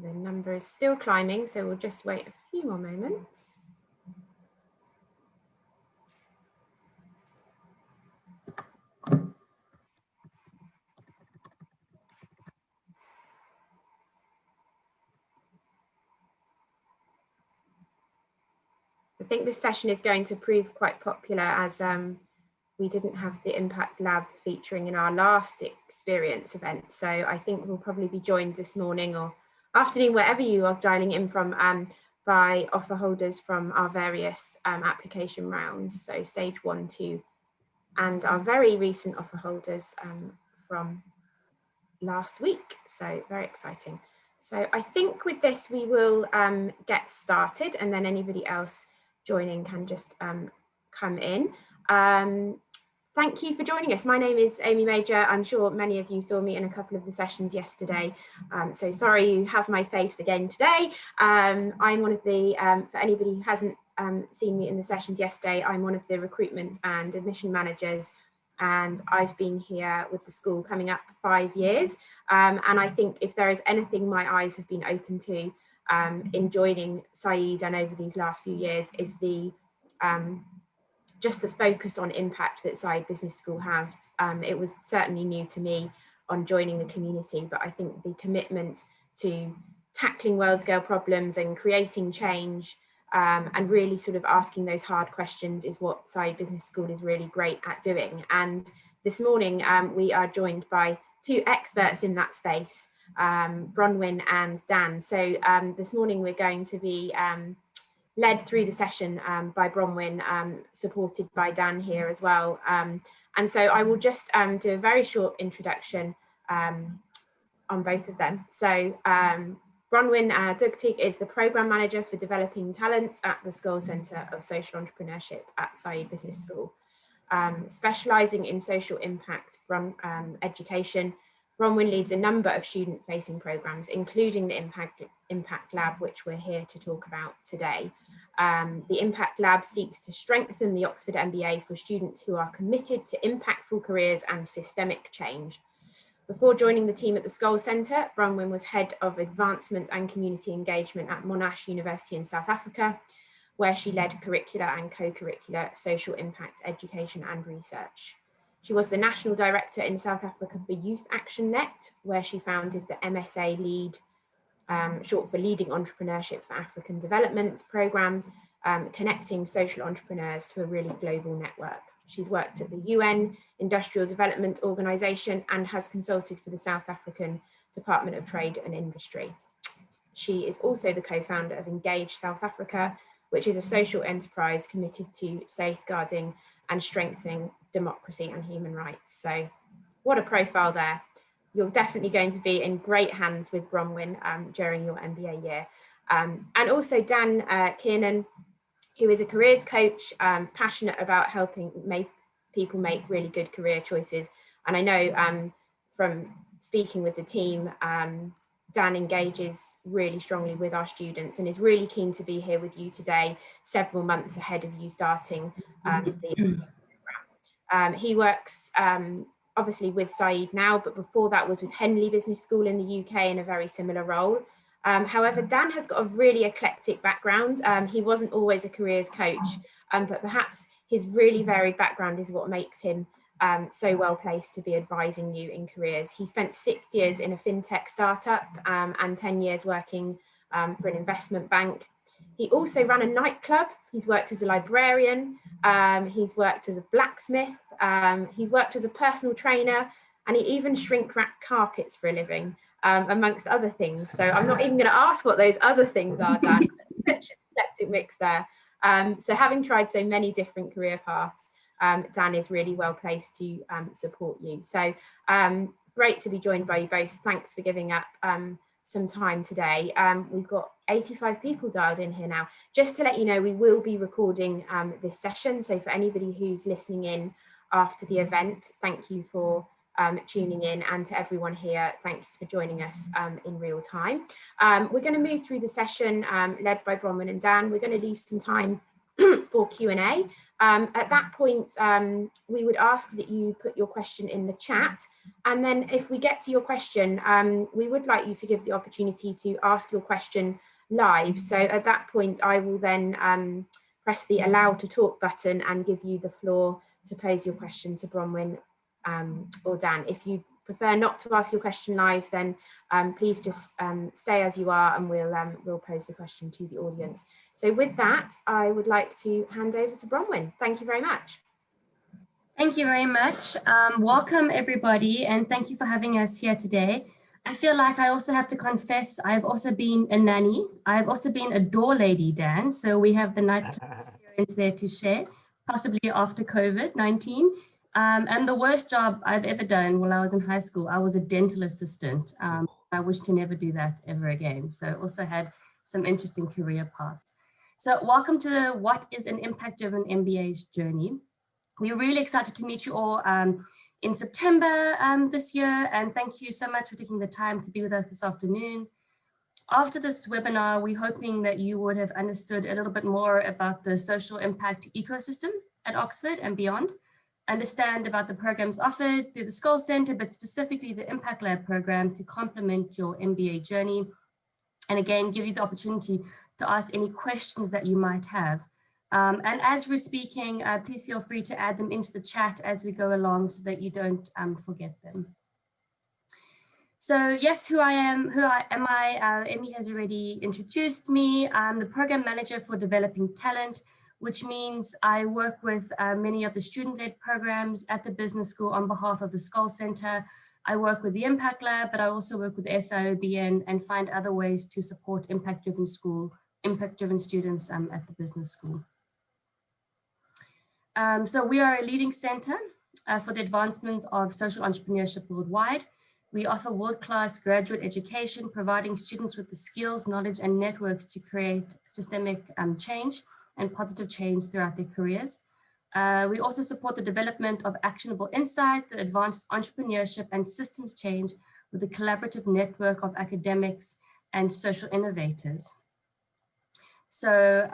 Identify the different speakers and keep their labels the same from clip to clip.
Speaker 1: The number is still climbing, so we'll just wait a few more moments. I think this session is going to prove quite popular as we didn't have the Impact Lab featuring in our last experience event. So I think we'll probably be joined this morning or afternoon, wherever you are dialing in from, by offer holders from our various application rounds. So stage 1, 2, and our very recent offer holders from last week. So very exciting. So I think with this, we will get started, and then anybody else joining can just come in. Thank you for joining us. My name is Amy Major. I'm sure many of you saw me in a couple of the sessions yesterday. So sorry you have my face again today. I'm one of the, for anybody who hasn't seen me in the sessions yesterday, I'm one of the recruitment and admission managers, and I've been here with the school coming up 5 years. And I think if there is anything my eyes have been open to in joining Saeed and over these last few years is the just the focus on impact that Saeed Business School has. It was certainly new to me on joining the community, but I think the commitment to tackling world scale problems and creating change and really sort of asking those hard questions is what Saeed Business School is really great at doing. And this morning we are joined by 2 experts in that space, Bronwyn and Dan. So this morning we're going to be led through the session by Bronwyn, supported by Dan here as well. And so I will just do a very short introduction on both of them. So Bronwyn Dugtig is the Programme Manager for Developing Talent at the Scholl Centre of Social Entrepreneurship at Saeed Business School. Specialising in social impact education, Bronwyn leads a number of student-facing programmes, including the Impact Lab, which we're here to talk about today. The Impact Lab seeks to strengthen the Oxford MBA for students who are committed to impactful careers and systemic change. Before joining the team at the Scholl Centre, Bronwyn was Head of Advancement and Community Engagement at Monash University in South Africa, where she led curricular and co-curricular social impact education and research. She was the National Director in South Africa for Youth Action Net, where she founded the MSA Lead, short for Leading Entrepreneurship for African Development programme, connecting social entrepreneurs to a really global network. She's worked at the UN Industrial Development Organisation and has consulted for the South African Department of Trade and Industry. She is also the co-founder of Engage South Africa, which is a social enterprise committed to safeguarding and strengthening democracy and human rights. So what a profile there. You're definitely going to be in great hands with Bronwyn during your MBA year. And also Dan Kiernan, who is a careers coach, passionate about helping people make really good career choices. And I know from speaking with the team, Dan engages really strongly with our students and is really keen to be here with you today, several months ahead of you starting the program. He works obviously with Saeed now, but before that was with Henley Business School in the UK in a very similar role. However, Dan has got a really eclectic background. He wasn't always a careers coach, but perhaps his really varied background is what makes him so well placed to be advising you in careers. He spent 6 years in a fintech startup and 10 years working for an investment bank. He also ran a nightclub. He's worked as a librarian. He's worked as a blacksmith. He's worked as a personal trainer, and he even shrink wrapped carpets for a living, amongst other things. So I'm not even going to ask what those other things are, Dan. Such an eclectic mix there. So having tried so many different career paths, Dan is really well placed to support you. So great to be joined by you both. Thanks for giving up some time today. We've got 85 people dialed in here now. Just to let you know, we will be recording this session. So for anybody who's listening in after the event, thank you for tuning in, and to everyone here, thanks for joining us in real time. We're going to move through the session led by Bronwyn and Dan. We're going to leave some time for Q&A. At that point, we would ask that you put your question in the chat, And then if we get to your question, we would like you to give the opportunity to ask your question live. So at that point, I will then press the allow to talk button and give you the floor to pose your question to Bronwyn or Dan. If you prefer not to ask your question live, then please just stay as you are, and we'll pose the question to the audience. So with that, I would like to hand over to Bronwyn. Thank you very much.
Speaker 2: Thank you very much. Welcome everybody, and thank you for having us here today. I feel like I also have to confess, I've also been a nanny. I've also been a door lady, Dan, so we have the night experience there to share, possibly after COVID-19. And the worst job I've ever done while I was in high school, I was a dental assistant. I wish to never do that ever again. So also had some interesting career paths. So welcome to What is an Impact-Driven MBA's journey. We're really excited to meet you all in September this year, and thank you so much for taking the time to be with us this afternoon. After this webinar, we're hoping that you would have understood a little bit more about the social impact ecosystem at Oxford and beyond, understand about the programs offered through the Skoll Centre, but specifically the Impact Lab program to complement your MBA journey, and again, give you the opportunity to ask any questions that you might have. And as we're speaking, please feel free to add them into the chat as we go along so that you don't forget them. So yes, who am I? Emmy has already introduced me. I'm the program manager for developing talent, which means I work with many of the student-led programs at the business school on behalf of the Skoll Centre. I work with the Impact Lab, but I also work with the SIOBN and find other ways to support impact-driven students at the business school. So we are a leading center for the advancement of social entrepreneurship worldwide. We offer world-class graduate education, providing students with the skills, knowledge, and networks to create systemic change and positive change throughout their careers. We also support the development of actionable insight that advance entrepreneurship and systems change with a collaborative network of academics and social innovators. So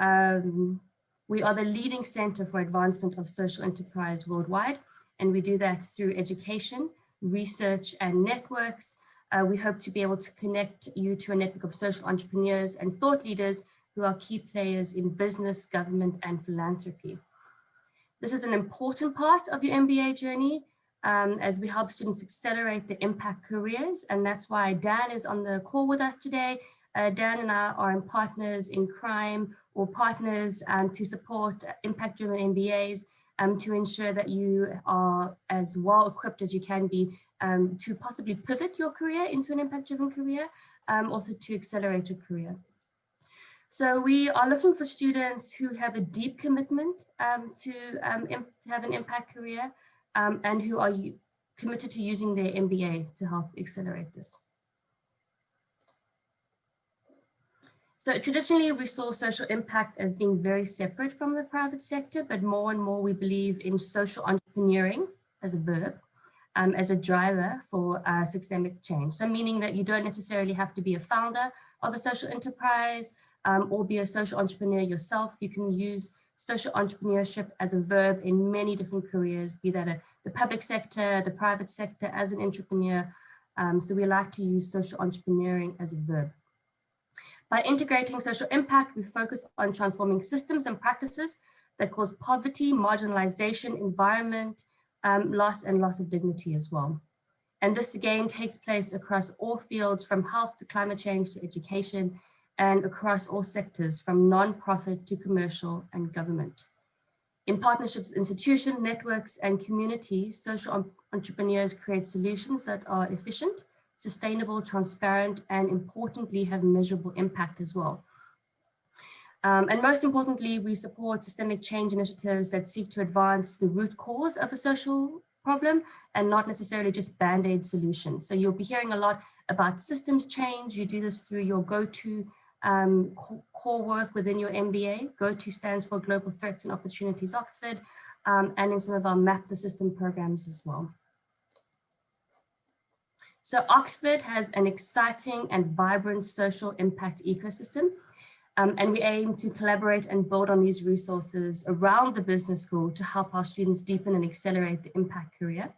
Speaker 2: we are the leading center for advancement of social enterprise worldwide, and we do that through education, research, and networks. We hope to be able to connect you to a network of social entrepreneurs and thought leaders who are key players in business, government, and philanthropy. This is an important part of your MBA journey as we help students accelerate their impact careers, and that's why Dan is on the call with us today. Dan and I are partners in crime, or partners to support impact-driven MBAs to ensure that you are as well equipped as you can be to possibly pivot your career into an impact-driven career, also to accelerate your career. So we are looking for students who have a deep commitment to have an impact career and who are committed to using their MBA to help accelerate this. So traditionally, we saw social impact as being very separate from the private sector, but more and more we believe in social entrepreneuring as a verb, as a driver for systemic change. So meaning that you don't necessarily have to be a founder of a social enterprise or be a social entrepreneur yourself. You can use social entrepreneurship as a verb in many different careers, be that the public sector, the private sector, as an entrepreneur. So we like to use social entrepreneuring as a verb. By integrating social impact, we focus on transforming systems and practices that cause poverty, marginalization, environment, loss, and loss of dignity as well. And this again takes place across all fields, from health to climate change to education, and across all sectors from non-profit to commercial and government. In partnerships, institutions, networks, and communities, social entrepreneurs create solutions that are efficient, sustainable, transparent, and importantly, have measurable impact as well. And most importantly, we support systemic change initiatives that seek to advance the root cause of a social problem and not necessarily just band-aid solutions. So you'll be hearing a lot about systems change. You do this through your go-to core work within your MBA. Go-to stands for Global Threats and Opportunities Oxford, and in some of our Map the System programs as well. So Oxford has an exciting and vibrant social impact ecosystem, and we aim to collaborate and build on these resources around the business school to help our students deepen and accelerate the impact career.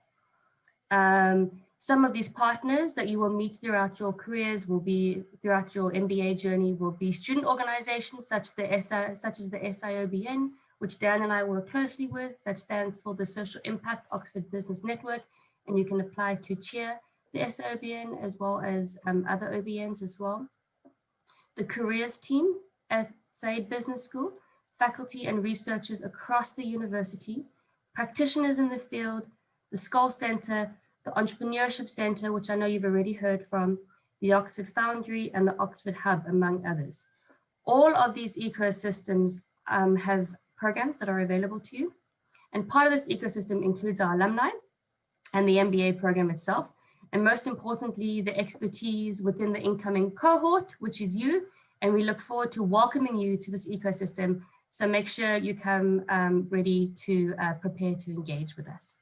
Speaker 2: Some of these partners that you will meet throughout your careers throughout your MBA journey will be student organizations such as the SIOBN, which Dan and I work closely with. That stands for the Social Impact Oxford Business Network, and you can apply to chair the SIOBN as well as other OBNs as well. The careers team at Said Business School, faculty and researchers across the university, practitioners in the field, the Skoll Centre, the Entrepreneurship Centre, which I know you've already heard from, the Oxford Foundry, and the Oxford Hub, among others. All of these ecosystems have programs that are available to you. And part of this ecosystem includes our alumni and the MBA program itself. And most importantly, the expertise within the incoming cohort, which is you. And we look forward to welcoming you to this ecosystem. So make sure you come ready to prepare to engage with us.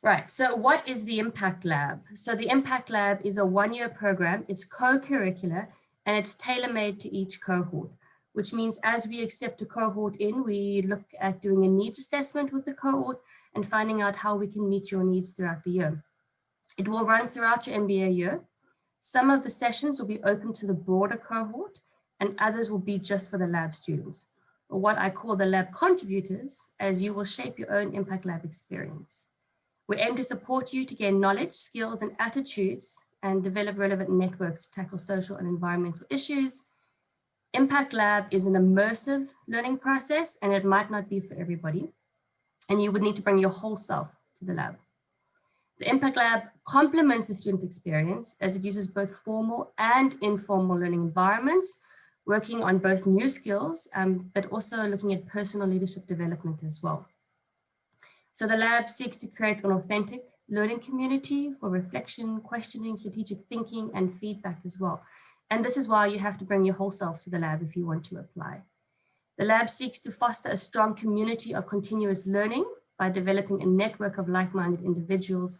Speaker 2: Right, so what is the Impact Lab? So the Impact Lab is a one-year program. It's co-curricular and it's tailor-made to each cohort, which means as we accept a cohort in, we look at doing a needs assessment with the cohort and finding out how we can meet your needs throughout the year. It will run throughout your MBA year. Some of the sessions will be open to the broader cohort and others will be just for the lab students, or what I call the lab contributors, as you will shape your own Impact Lab experience. We aim to support you to gain knowledge, skills, and attitudes and develop relevant networks to tackle social and environmental issues. Impact Lab is an immersive learning process and it might not be for everybody. And you would need to bring your whole self to the lab. The Impact Lab complements the student experience as it uses both formal and informal learning environments, working on both new skills, but also looking at personal leadership development as well. So the lab seeks to create an authentic learning community for reflection, questioning, strategic thinking, and feedback as well. And this is why you have to bring your whole self to the lab if you want to apply. The lab seeks to foster a strong community of continuous learning by developing a network of like-minded individuals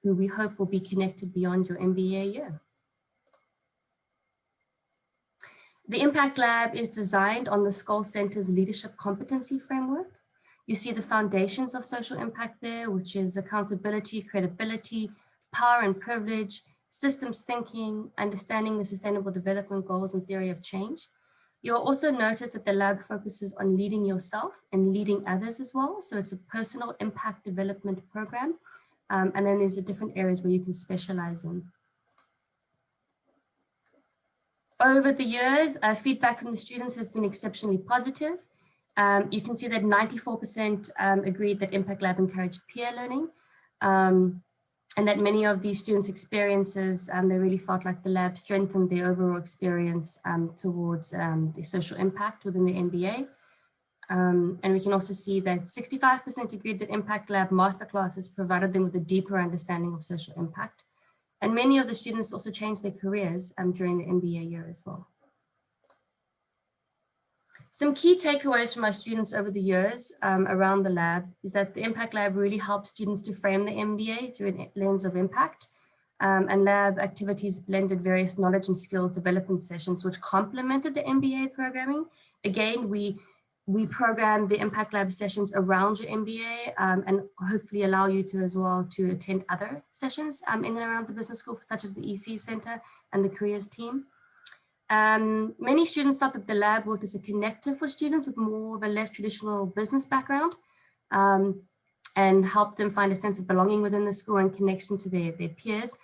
Speaker 2: who we hope will be connected beyond your MBA year. The Impact Lab is designed on the Skoll Centre's leadership competency framework. You see the foundations of social impact there, which is accountability, credibility, power and privilege, systems thinking, understanding the sustainable development goals and theory of change. You'll also notice that the lab focuses on leading yourself and leading others as well. So it's a personal impact development program. And then there's the different areas where you can specialize in. Over the years, feedback from the students has been exceptionally positive. You can see that 94% agreed that Impact Lab encouraged peer learning, and that many of these students' experiences, they really felt like the lab strengthened their overall experience towards the social impact within the MBA. And we can also see that 65% agreed that Impact Lab masterclasses provided them with a deeper understanding of social impact. And many of the students also changed their careers during the MBA year as well. Some key takeaways from our students over the years around the lab is that the Impact Lab really helps students to frame the MBA through a lens of impact. And lab activities blended various knowledge and skills development sessions, which complemented the MBA programming. Again, we program the Impact Lab sessions around your MBA and hopefully allow you to as well to attend other sessions in and around the business school, such as the EC Center and the careers team. Many students felt that the lab worked as a connector for students with more of a less traditional business background and helped them find a sense of belonging within the school and connection to their peers,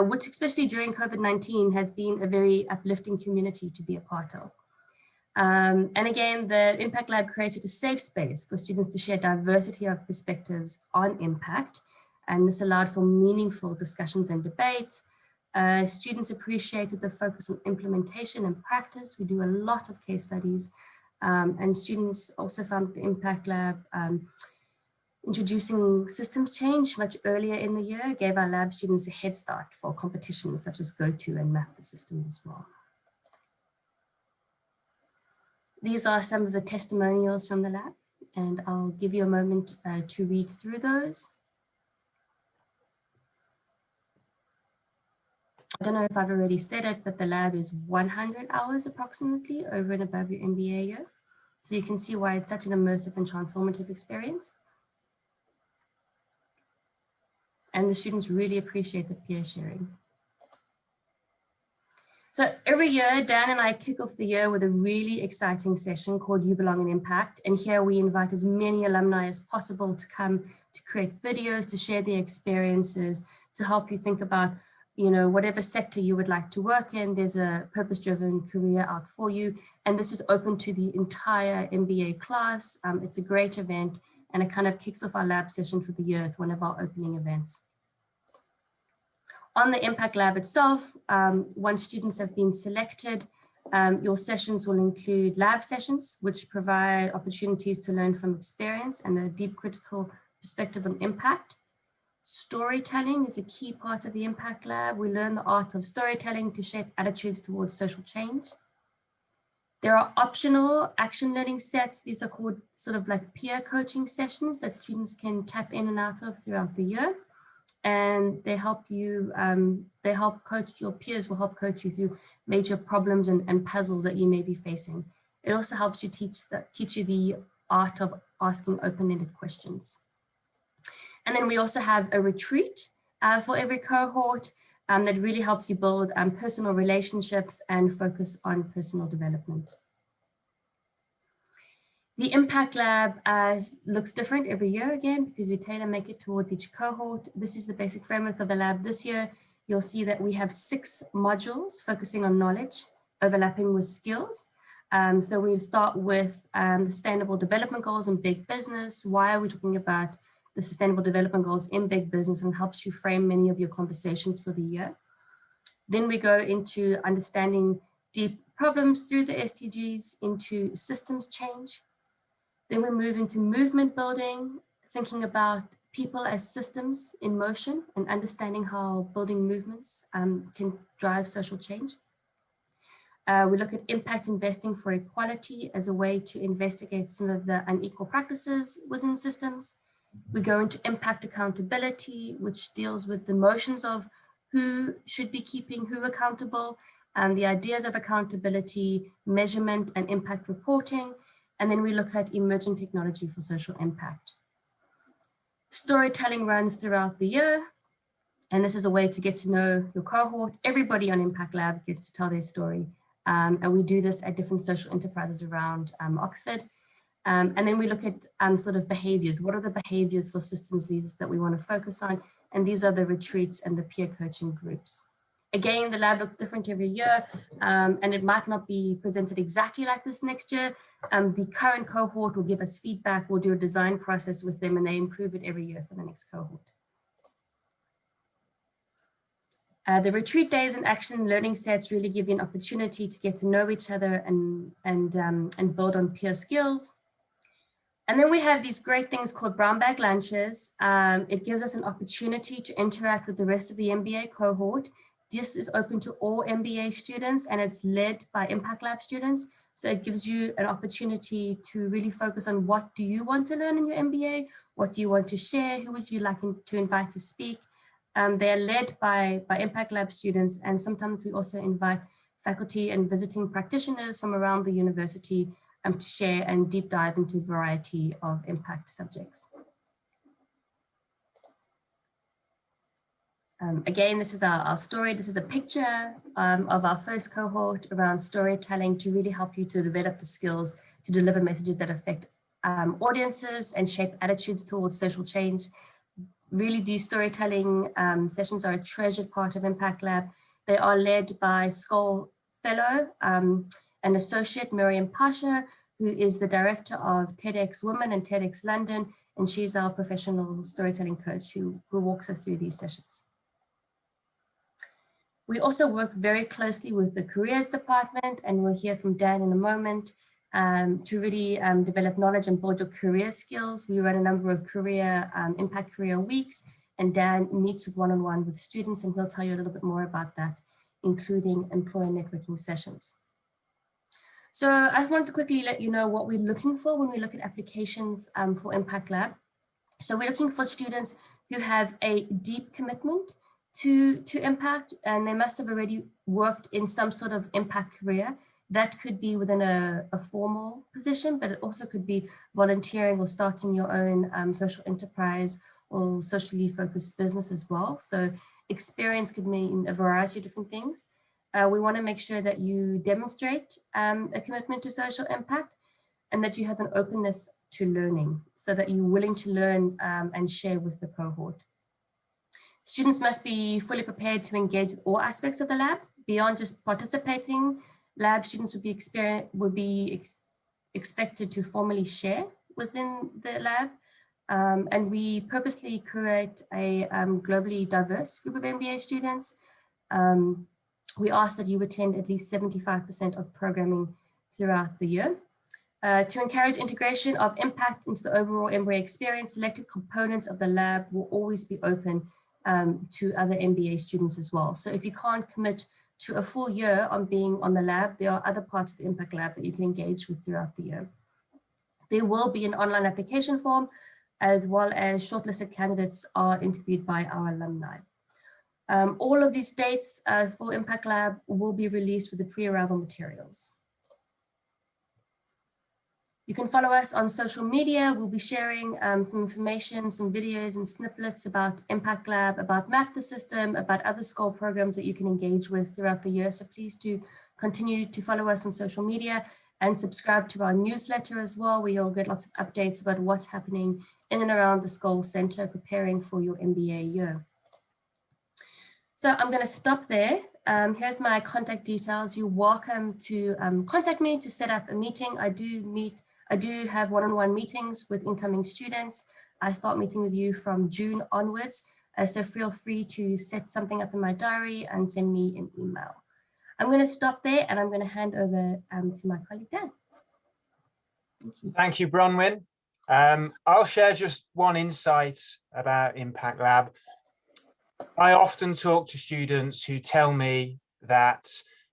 Speaker 2: which especially during COVID-19 has been a very uplifting community to be a part of. And again, the Impact Lab created a safe space for students to share diversity of perspectives on impact, and this allowed for meaningful discussions and debates. Students appreciated the focus on implementation and practice. We do a lot of case studies, and students also found the Impact Lab introducing systems change much earlier in the year gave our lab students a head start for competitions such as GoTo and Map the System as well. These are some of the testimonials from the lab, and I'll give you a moment to read through those. I don't know if I've already said it, but the lab is 100 hours approximately over and above your MBA year. So you can see why it's such an immersive and transformative experience. and the students really appreciate the peer sharing. So every year, Dan and I kick off the year with a really exciting session called You Belong in Impact. And here we invite as many alumni as possible to come to create videos, to share their experiences, to help you think about, you know, whatever sector you would like to work in. There's a purpose-driven career out for you. And this is open to the entire MBA class. It's a great event, and it kind of kicks off our lab session for the year. It's one of our opening events. On the Impact Lab itself, once students have been selected, your sessions will include lab sessions, which provide opportunities to learn from experience and a deep critical perspective on impact. Storytelling is a key part of the Impact Lab. We learn the art of storytelling to shape attitudes towards social change. There are optional action learning sets. These are called sort of like peer coaching sessions that students can tap in and out of throughout the year. And they help you, your peers will help coach you through major problems and puzzles that you may be facing. It also helps you teach you the art of asking open-ended questions. And then we also have a retreat for every cohort that really helps you build personal relationships and focus on personal development. The Impact Lab looks different every year again, because we tailor make it towards each cohort. This is the basic framework of the lab this year. You'll see that we have 6 modules focusing on knowledge, overlapping with skills. So we'll start with the Sustainable Development Goals in big business. Why are we talking about the Sustainable Development Goals in big business, and helps you frame many of your conversations for the year. Then we go into understanding deep problems through the SDGs, into systems change. Then we move into movement building, thinking about people as systems in motion and understanding how building movements can drive social change. We look at impact investing for equality as a way to investigate some of the unequal practices within systems. We go into impact accountability, which deals with the motions of who should be keeping who accountable, and the ideas of accountability, measurement, and impact reporting. And then we look at emerging technology for social impact. Storytelling runs throughout the year, and this is a way to get to know your cohort. Everybody on Impact Lab gets to tell their story, and we do this at different social enterprises around Oxford. And then we look at sort of behaviors. What are the behaviors for systems leaders that we want to focus on? And these are the retreats and the peer coaching groups. Again, the lab looks different every year, and it might not be presented exactly like this next year. The current cohort will give us feedback. We'll do a design process with them, and they improve it every year for the next cohort. The retreat days and action learning sets really give you an opportunity to get to know each other and build on peer skills. And then we have these great things called brown bag lunches. It gives us an opportunity to interact with the rest of the MBA cohort. This is open to all MBA students, and it's led by Impact Lab students. So it gives you an opportunity to really focus on what do you want to learn in your MBA? What do you want to share? Who would you like to invite to speak? They are led by Impact Lab students, and sometimes we also invite faculty and visiting practitioners from around the university to share and deep dive into a variety of impact subjects. Again, this is our story. This is a picture of our first cohort around storytelling to really help you to develop the skills to deliver messages that affect audiences and shape attitudes towards social change. Really, these storytelling sessions are a treasured part of Impact Lab. They are led by Skoll Fellow, an associate, Miriam Pasha, who is the director of TEDx Women and TEDx London, and she's our professional storytelling coach who walks us through these sessions. We also work very closely with the careers department, and we'll hear from Dan in a moment, to really develop knowledge and build your career skills. We run a number of impact career weeks, and Dan meets one-on-one with students, and he'll tell you a little bit more about that, including employer networking sessions. So I just want to quickly let you know what we're looking for when we look at applications for Impact Lab. So we're looking for students who have a deep commitment to impact, and they must have already worked in some sort of impact career. That could be within a formal position, but it also could be volunteering or starting your own social enterprise, or socially focused business as well. So experience could mean a variety of different things. We want to make sure that you demonstrate a commitment to social impact and that you have an openness to learning so that you're willing to learn and share with the cohort. Students must be fully prepared to engage with all aspects of the lab. Beyond just participating, lab students would be expected to formally share within the lab. And we purposely create a globally diverse group of MBA students. We ask that you attend at least 75% of programming throughout the year. To encourage integration of impact into the overall MBA experience, selected components of the lab will always be open to other MBA students as well. So if you can't commit to a full year on being on the lab, there are other parts of the Impact Lab that you can engage with throughout the year. There will be an online application form, as well as shortlisted candidates are interviewed by our alumni. All of these dates for Impact Lab will be released with the pre-arrival materials. You can follow us on social media. We'll be sharing some information, some videos and snippets about Impact Lab, about Map the System, about other SCOLE programs that you can engage with throughout the year. So please do continue to follow us on social media and subscribe to our newsletter as well, where you'll get lots of updates about what's happening in and around the SCOLE Center, preparing for your MBA year. So I'm going to stop there. Here's my contact details. You're welcome to contact me to set up a meeting. I do have one-on-one meetings with incoming students. I start meeting with you from June onwards. So feel free to set something up in my diary and send me an email. I'm going to stop there and I'm going to hand over to my colleague, Dan. Thank you.
Speaker 3: Thank you, Bronwyn. I'll share just one insight about Impact Lab. I often talk to students who tell me that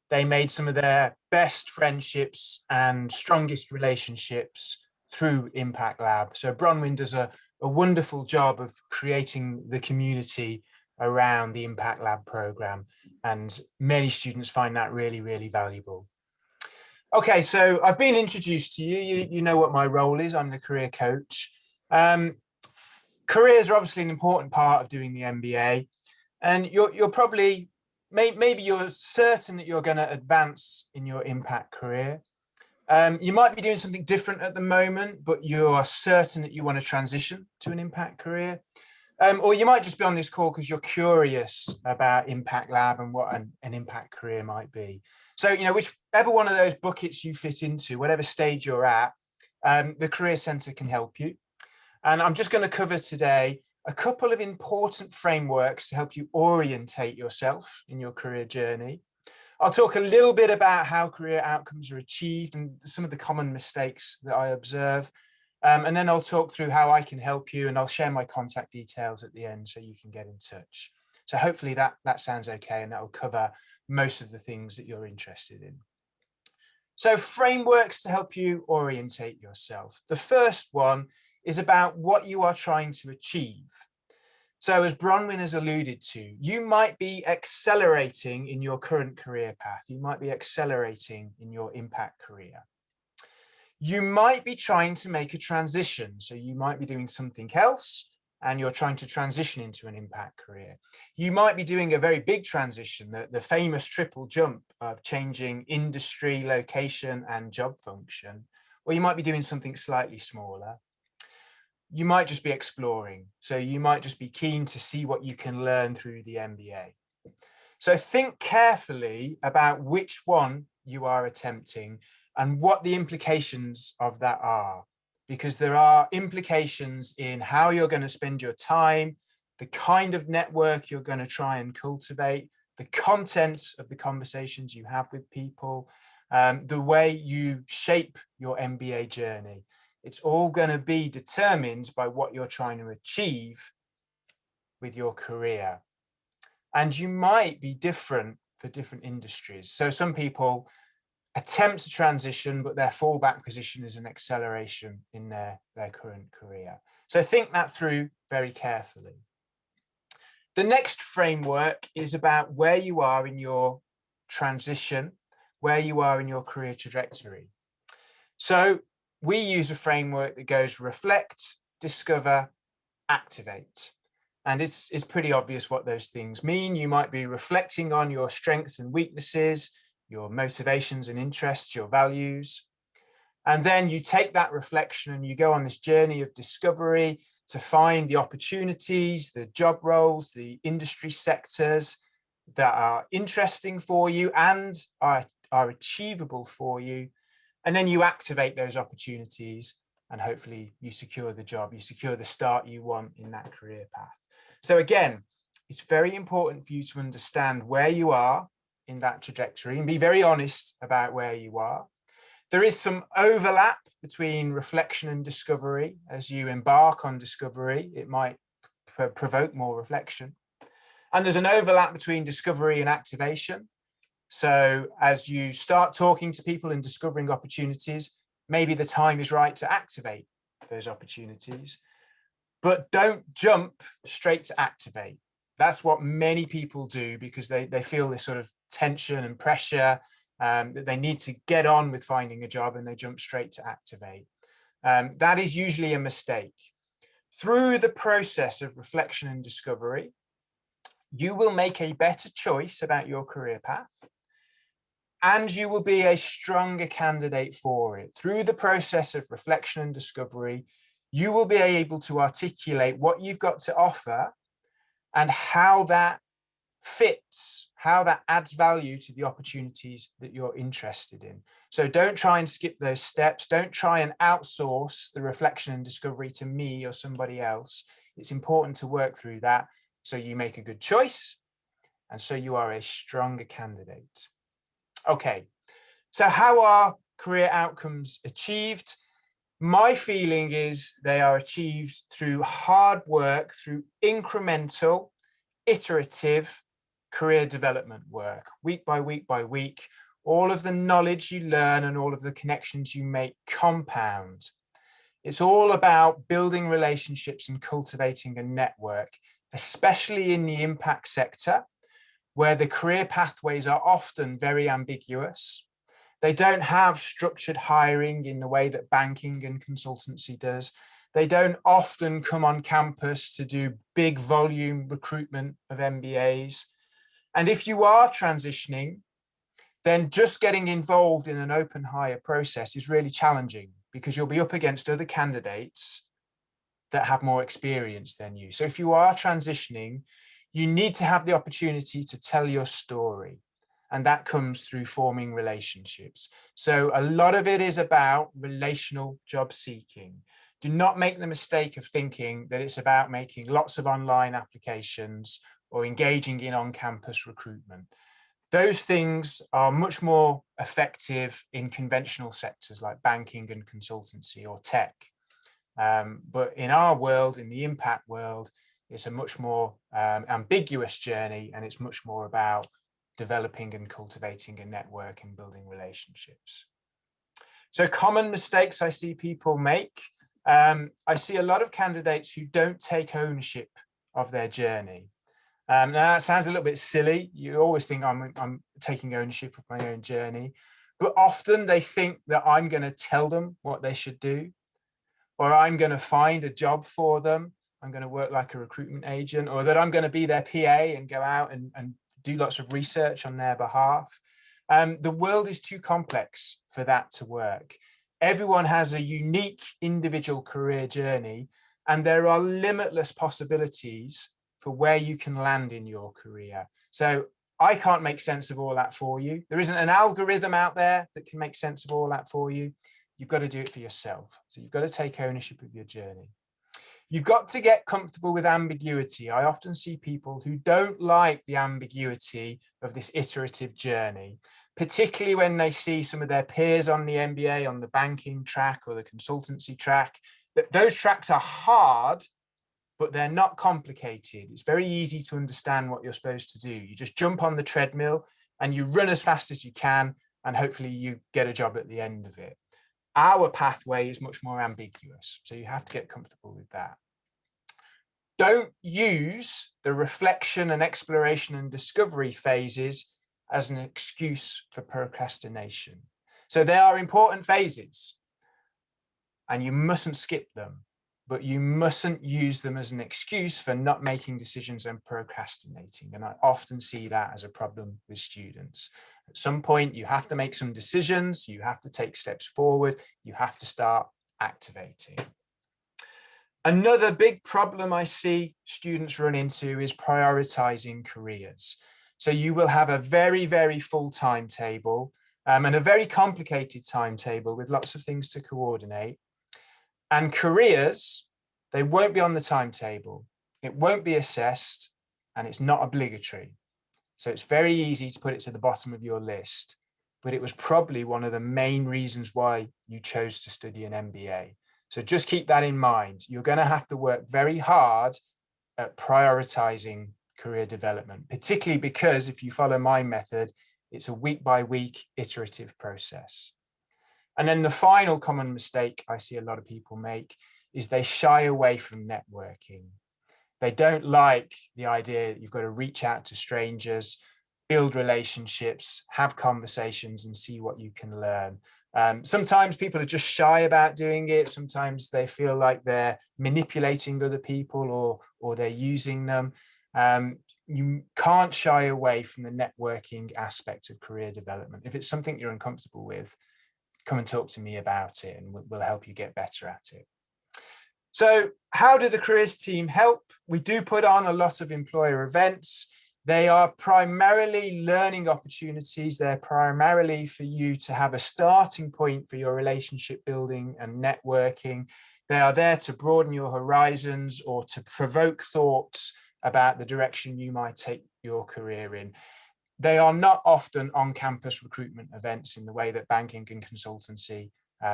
Speaker 3: they made some of their best friendships and strongest relationships through Impact Lab. So Bronwyn does a wonderful job of creating the community around the Impact Lab program, and many students find that really, really valuable. Okay, so I've been introduced to you. You know what my role is. I'm the career coach. Careers are obviously an important part of doing the MBA, and you're probably, maybe you're certain that you're going to advance in your impact career. You might be doing something different at the moment, but you are certain that you want to transition to an impact career. Or you might just be on this call because you're curious about Impact Lab and what an impact career might be. So, you know, whichever one of those buckets you fit into, whatever stage you're at, the Career Centre can help you. And I'm just going to cover today a couple of important frameworks to help you orientate yourself in your career journey. I'll talk a little bit about how career outcomes are achieved and some of the common mistakes that I observe. And then I'll talk through how I can help you, and I'll share my contact details at the end so you can get in touch. So hopefully that sounds okay, and that will cover most of the things that you're interested in. So frameworks to help you orientate yourself. The first one is about what you are trying to achieve. So as Bronwyn has alluded to, you might be accelerating in your current career path. You might be accelerating in your impact career. You might be trying to make a transition. So you might be doing something else and you're trying to transition into an impact career. You might be doing a very big transition, the famous triple jump of changing industry, location, and job function. Or you might be doing something slightly smaller. You might just be exploring. So you might just be keen to see what you can learn through the MBA. So think carefully about which one you are attempting and what the implications of that are, because there are implications in how you're going to spend your time, the kind of network you're going to try and cultivate, the contents of the conversations you have with people, the way you shape your MBA journey. It's all going to be determined by what you're trying to achieve with your career. And you might be different for different industries. So some people attempt to transition, but their fallback position is an acceleration in their current career. So think that through very carefully. The next framework is about where you are in your transition, where you are in your career trajectory. So we use a framework that goes reflect, discover, activate. And it's pretty obvious what those things mean. You might be reflecting on your strengths and weaknesses, your motivations and interests, your values. And then you take that reflection and you go on this journey of discovery to find the opportunities, the job roles, the industry sectors that are interesting for you and are achievable for you. And then you activate those opportunities and hopefully you secure the job, you secure the start you want in that career path. So again, it's very important for you to understand where you are in that trajectory and be very honest about where you are. There is some overlap between reflection and discovery. As you embark on discovery, it might provoke more reflection. And there's an overlap between discovery and activation. So as you start talking to people and discovering opportunities, maybe the time is right to activate those opportunities. But don't jump straight to activate. That's what many people do because they feel this sort of tension and pressure that they need to get on with finding a job and they jump straight to activate. That is usually a mistake. Through the process of reflection and discovery, you will make a better choice about your career path and you will be a stronger candidate for it. Through the process of reflection and discovery, you will be able to articulate what you've got to offer and how that fits, how that adds value to the opportunities that you're interested in. So don't try and skip those steps. Don't try and outsource the reflection and discovery to me or somebody else. It's important to work through that so you make a good choice and so you are a stronger candidate. Okay, so how are career outcomes achieved? My feeling is they are achieved through hard work, through incremental, iterative career development work, week by week by week. All of the knowledge you learn and all of the connections you make compound. It's all about building relationships and cultivating a network, especially in the impact sector, where the career pathways are often very ambiguous. They don't have structured hiring in the way that banking and consultancy does. They don't often come on campus to do big volume recruitment of MBAs. And if you are transitioning, then just getting involved in an open hire process is really challenging because you'll be up against other candidates that have more experience than you. So if you are transitioning, you need to have the opportunity to tell your story. And that comes through forming relationships. So a lot of it is about relational job seeking. Do not make the mistake of thinking that it's about making lots of online applications or engaging in on-campus recruitment. Those things are much more effective in conventional sectors like banking and consultancy or tech. But in our world, in the impact world, it's a much more ambiguous journey, and it's much more about developing and cultivating a network and building relationships. So common mistakes I see people make. I see a lot of candidates who don't take ownership of their journey. Now that sounds a little bit silly. You always think I'm taking ownership of my own journey, but often they think that I'm going to tell them what they should do, or I'm going to find a job for them. I'm going to work like a recruitment agent, or that I'm going to be their PA and go out and do lots of research on their behalf. The world is too complex for that to work. Everyone has a unique individual career journey, and there are limitless possibilities for where you can land in your career. So I can't make sense of all that for you. There isn't an algorithm out there that can make sense of all that for you. You've got to do it for yourself. So you've got to take ownership of your journey. You've got to get comfortable with ambiguity. I often see people who don't like the ambiguity of this iterative journey, particularly when they see some of their peers on the MBA, on the banking track or the consultancy track. That those tracks are hard, but they're not complicated. It's very easy to understand what you're supposed to do. You just jump on the treadmill and you run as fast as you can, and hopefully you get a job at the end of it. Our pathway is much more ambiguous, so you have to get comfortable with that. Don't use the reflection and exploration and discovery phases as an excuse for procrastination. So they are important phases, and you mustn't skip them. but you mustn't use them as an excuse for not making decisions and procrastinating. And I often see that as a problem with students. At some point, you have to make some decisions, you have to take steps forward, you have to start activating. Another big problem I see students run into is prioritizing careers. So you will have a very, very full timetable and a very complicated timetable with lots of things to coordinate. And careers, they won't be on the timetable. It won't be assessed, and it's not obligatory. So it's very easy to put it to the bottom of your list, but it was probably one of the main reasons why you chose to study an MBA. So just keep that in mind. You're going to have to work very hard at prioritizing career development, particularly because if you follow my method, it's a week by week iterative process. And then the final common mistake I see a lot of people make is they shy away from networking. They don't like the idea that you've got to reach out to strangers, build relationships, have conversations and see what you can learn. Sometimes people are just shy about doing it. Sometimes they feel like they're manipulating other people or they're using them. You can't shy away from the networking aspect of career development. If it's something you're uncomfortable with, come and talk to me about it and we'll help you get better at it. So how do the careers team help? We do put on a lot of employer events. They are primarily learning opportunities. They're primarily for you to have a starting point for your relationship building and networking. They are there to broaden your horizons or to provoke thoughts about the direction you might take your career in. They are not often on-campus recruitment events in the way that banking and consultancy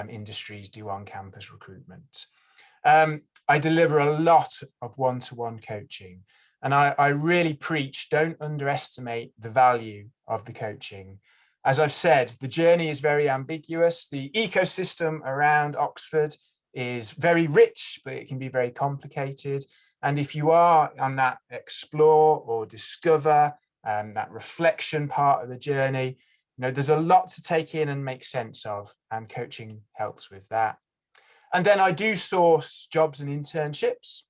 Speaker 3: industries do on-campus recruitment. I deliver a lot of one-to-one coaching, and I really preach, don't underestimate the value of the coaching. As I've said, the journey is very ambiguous. The ecosystem around Oxford is very rich, but it can be very complicated. And if you are on that explore or discover, that reflection part of the journey, there's a lot to take in and make sense of, and coaching helps with that. And then I do source jobs and internships,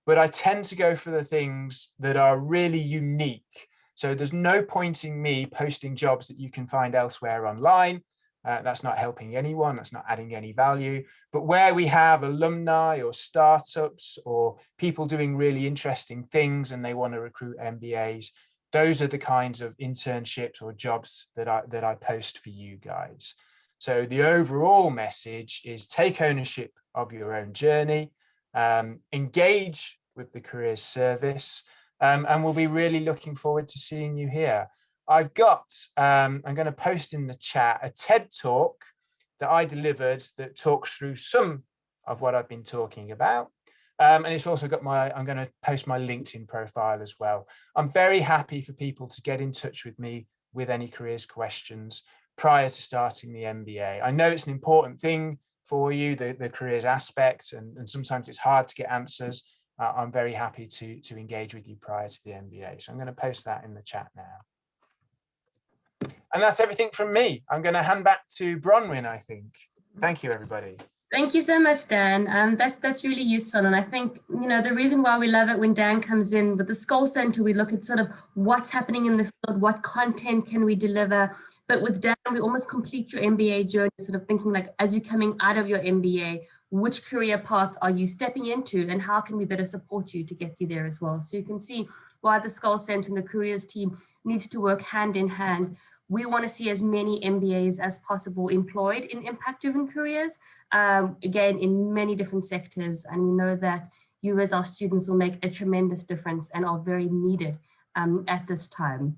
Speaker 3: but I tend to go for the things that are really unique. So there's no point in me posting jobs that you can find elsewhere online. That's not helping anyone, that's not adding any value. But where we have alumni or startups or people doing really interesting things and they want to recruit MBAs, those are the kinds of internships or jobs that I post for you guys. So the overall message is take ownership of your own journey, engage with the careers service, and we'll be really looking forward to seeing you here. I've got, I'm going to post in the chat a TED talk that I delivered that talks through some of what I've been talking about. And it's also got I'm going to post my LinkedIn profile as well. I'm very happy for people to get in touch with me with any careers questions prior to starting the MBA. I know it's an important thing for you, the careers aspect, and sometimes it's hard to get answers. I'm very happy to engage with you prior to the MBA. So I'm going to post that in the chat now. And that's everything from me. I'm going to hand back to Bronwyn, I think. Thank you, everybody.
Speaker 2: Thank you so much, Dan. That's really useful. And I think, the reason why we love it when Dan comes in with the Skull Center, we look at sort of what's happening in the field, what content can we deliver. But with Dan, we almost complete your MBA journey, sort of thinking like, as you're coming out of your MBA, which career path are you stepping into and how can we better support you to get you there as well? So you can see why the Skull Center and the careers team needs to work hand in hand. We want to see as many MBAs as possible employed in impact-driven careers, again, in many different sectors. And we know that you as our students will make a tremendous difference and are very needed at this time.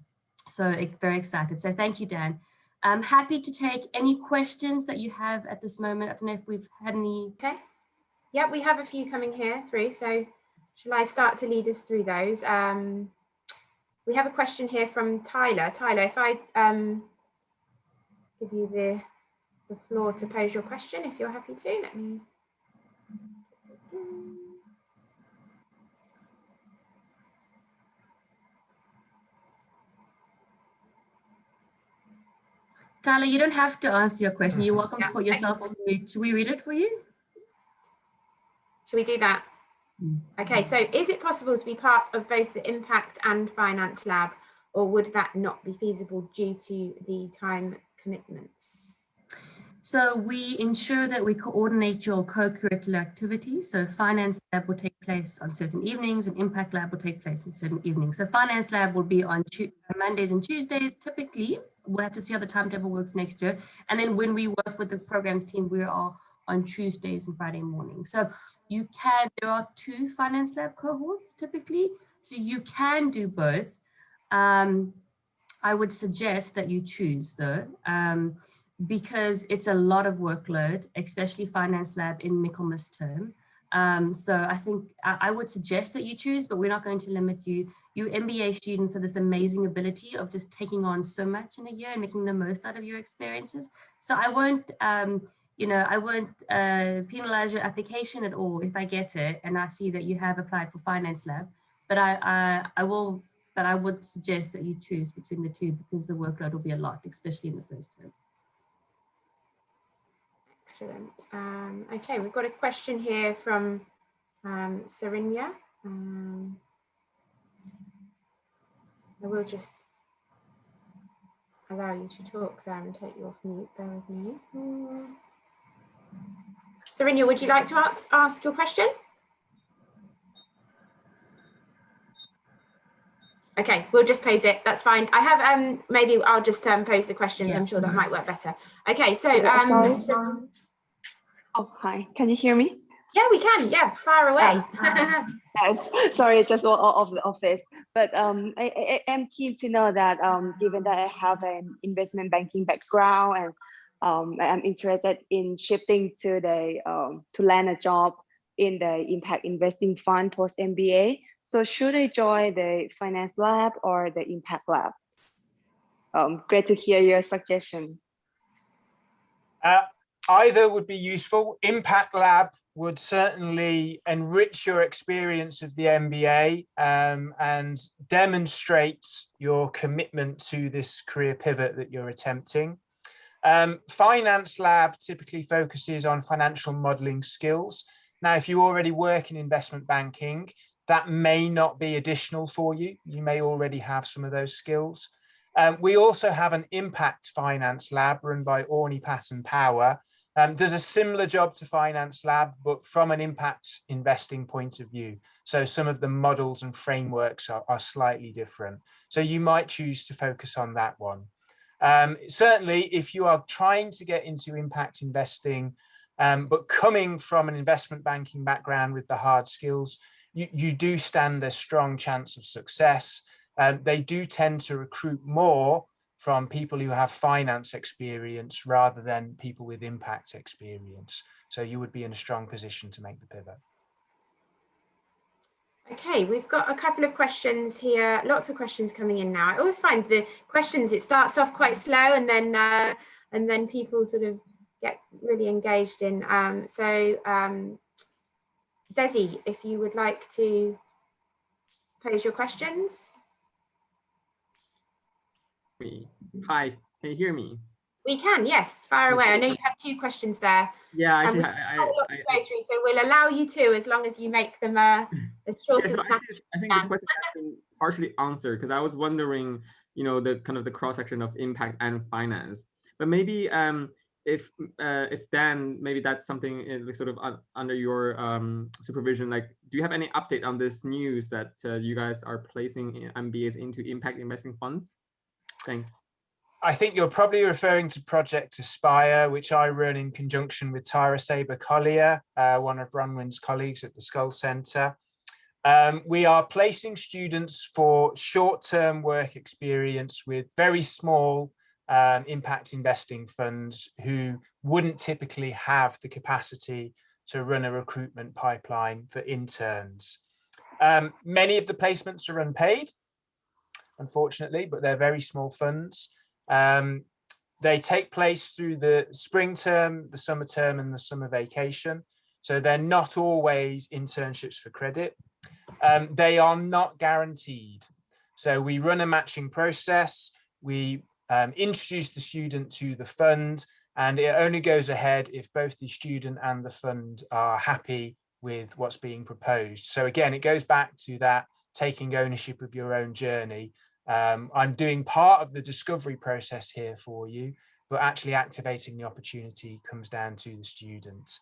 Speaker 2: So very excited. So thank you, Dan. I'm happy to take any questions that you have at this moment. I don't know if we've had any.
Speaker 1: Okay. Yeah, we have a few coming here through. So shall I start to lead us through those? We have a question here from Tyler. Tyler, if I give you the floor to pose your question, if you're happy to, let me.
Speaker 2: Tyler, you don't have to answer your question. You're welcome to put yourself on mute. Should we read it for you?
Speaker 1: Should we do that? Okay, so is it possible to be part of both the Impact and Finance Lab, or would that not be feasible due to the time commitments?
Speaker 2: So we ensure that we coordinate your co-curricular activities. So Finance Lab will take place on certain evenings and Impact Lab will take place on certain evenings. So Finance Lab will be on Mondays and Tuesdays. Typically, we'll have to see how the timetable works next year. And then when we work with the programs team, we are on Tuesdays and Friday mornings. So there are 2 Finance Lab cohorts typically, so you can do both. I would suggest that you choose though, because it's a lot of workload, especially Finance Lab in Michaelmas term. So I think I would suggest that you choose, but we're not going to limit you. You MBA students have this amazing ability of just taking on so much in a year and making the most out of your experiences. So I won't, I won't penalize your application at all if I get it and I see that you have applied for Finance Lab, but I would suggest that you choose between the 2 because the workload will be a lot, especially in the first term.
Speaker 1: Excellent. Okay, we've got a question here from Sarinya. I will just allow you to talk there and take you off mute. Bear with me. Sarinya, would you like to ask your question? Okay, we'll just pose it. That's fine. I have maybe I'll just pose the questions. Yeah. I'm sure that might work better. Okay, so
Speaker 4: oh, hi. Can you hear me?
Speaker 1: Yeah, we can. Yeah, far away.
Speaker 4: Yes. Sorry, just off the office. But I am keen to know that given that I have an investment banking background and I'm interested in shifting to to land a job in the impact investing fund post MBA. So should I join the Finance Lab or the Impact Lab? Great to hear your suggestion.
Speaker 3: Either would be useful. Impact Lab would certainly enrich your experience of the MBA and demonstrate your commitment to this career pivot that you're attempting. Finance Lab typically focuses on financial modeling skills. Now, if you already work in investment banking, that may not be additional for you. You may already have some of those skills. We also have an Impact Finance Lab run by Orny Patton Power. Does a similar job to Finance Lab, but from an impact investing point of view. So some of the models and frameworks are slightly different. So you might choose to focus on that one. Certainly, if you are trying to get into impact investing, but coming from an investment banking background with the hard skills, you do stand a strong chance of success. They do tend to recruit more from people who have finance experience rather than people with impact experience. So you would be in a strong position to make the pivot.
Speaker 1: Okay, we've got a couple of questions here. Lots of questions coming in now. I always find the questions, it starts off quite slow and then people sort of get really engaged in. Desi, if you would like to pose your questions.
Speaker 5: Hi, can you hear me?
Speaker 1: We can, yes, far away. I know you have 2 questions there.
Speaker 5: Yeah, actually,
Speaker 1: I go through, so we'll allow you to, as long as you make them as short and snappy.
Speaker 5: I think the question has been partially answered because I was wondering, the kind of the cross section of impact and finance. But maybe if Dan, maybe that's something sort of under your supervision. Like, do you have any update on this news that you guys are placing MBAs into impact investing funds? Thanks.
Speaker 3: I think you're probably referring to Project Aspire, which I run in conjunction with Tyra Saber-Collier, one of Bronwyn's colleagues at the Skull Centre. We are placing students for short-term work experience with very small impact investing funds who wouldn't typically have the capacity to run a recruitment pipeline for interns. Many of the placements are unpaid, unfortunately, but they're very small funds. They take place through the spring term, the summer term, and the summer vacation. So they're not always internships for credit. They are not guaranteed. So we run a matching process. We introduce the student to the fund, and it only goes ahead if both the student and the fund are happy with what's being proposed. So again, it goes back to that taking ownership of your own journey. I'm doing part of the discovery process here for you, but actually activating the opportunity comes down to the students.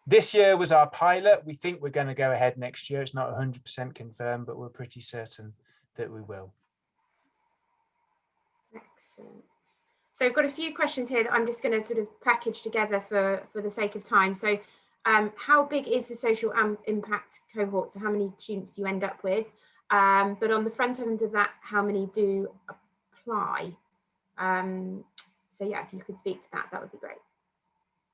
Speaker 3: This year was our pilot. We think we're going to go ahead next year. It's not 100% confirmed, but we're pretty certain that we will.
Speaker 1: Excellent. So I've got a few questions here that I'm just going to sort of package together for the sake of time. So how big is the social impact cohort? So how many students do you end up with? But on the front end of that, how many do apply? So yeah, if you could speak to that, that would be great.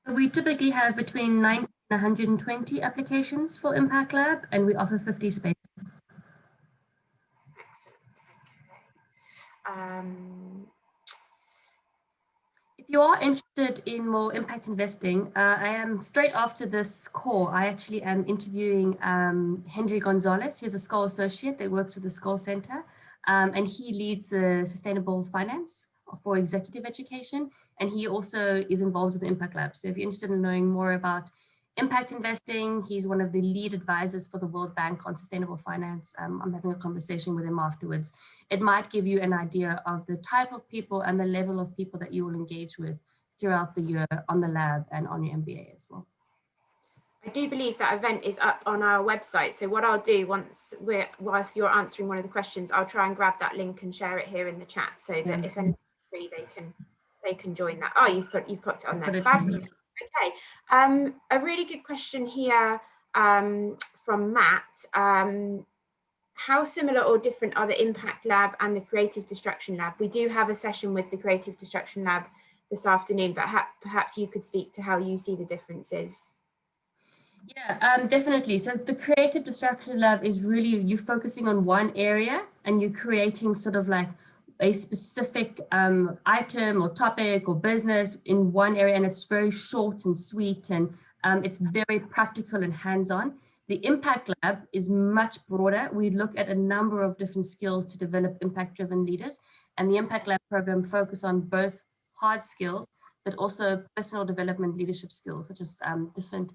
Speaker 2: We typically have between 90 and 120 applications for Impact Lab, and we offer 50 spaces.
Speaker 1: Excellent. Okay.
Speaker 2: If you are interested in more impact investing, I am straight after this call, I actually am interviewing Henry Gonzalez, who's a Skull associate that works with the Skull Center, and he leads the sustainable finance for executive education, and he also is involved with the Impact Lab. So if you're interested in knowing more about impact investing, he's one of the lead advisors for the World Bank on sustainable finance. I'm having a conversation with him afterwards. It might give you an idea of the type of people and the level of people that you will engage with throughout the year on the lab and on your MBA as well.
Speaker 1: I do believe that event is up on our website. So what I'll do whilst you're answering one of the questions, I'll try and grab that link and share it here in the chat so that if anyone's free, they can join that. Oh, you've put it on there. Fabulous. Okay. A really good question here from Matt. How similar or different are the Impact Lab and the Creative Destruction Lab? We do have a session with the Creative Destruction Lab this afternoon, but perhaps you could speak to how you see the differences.
Speaker 2: Yeah, definitely. So the Creative Destruction Lab is really you focusing on one area and you're creating sort of like a specific item or topic or business in one area, and it's very short and sweet, and it's very practical and hands-on. The Impact Lab is much broader. We look at a number of different skills to develop impact-driven leaders, and the Impact Lab program focus on both hard skills, but also personal development leadership skills, such as different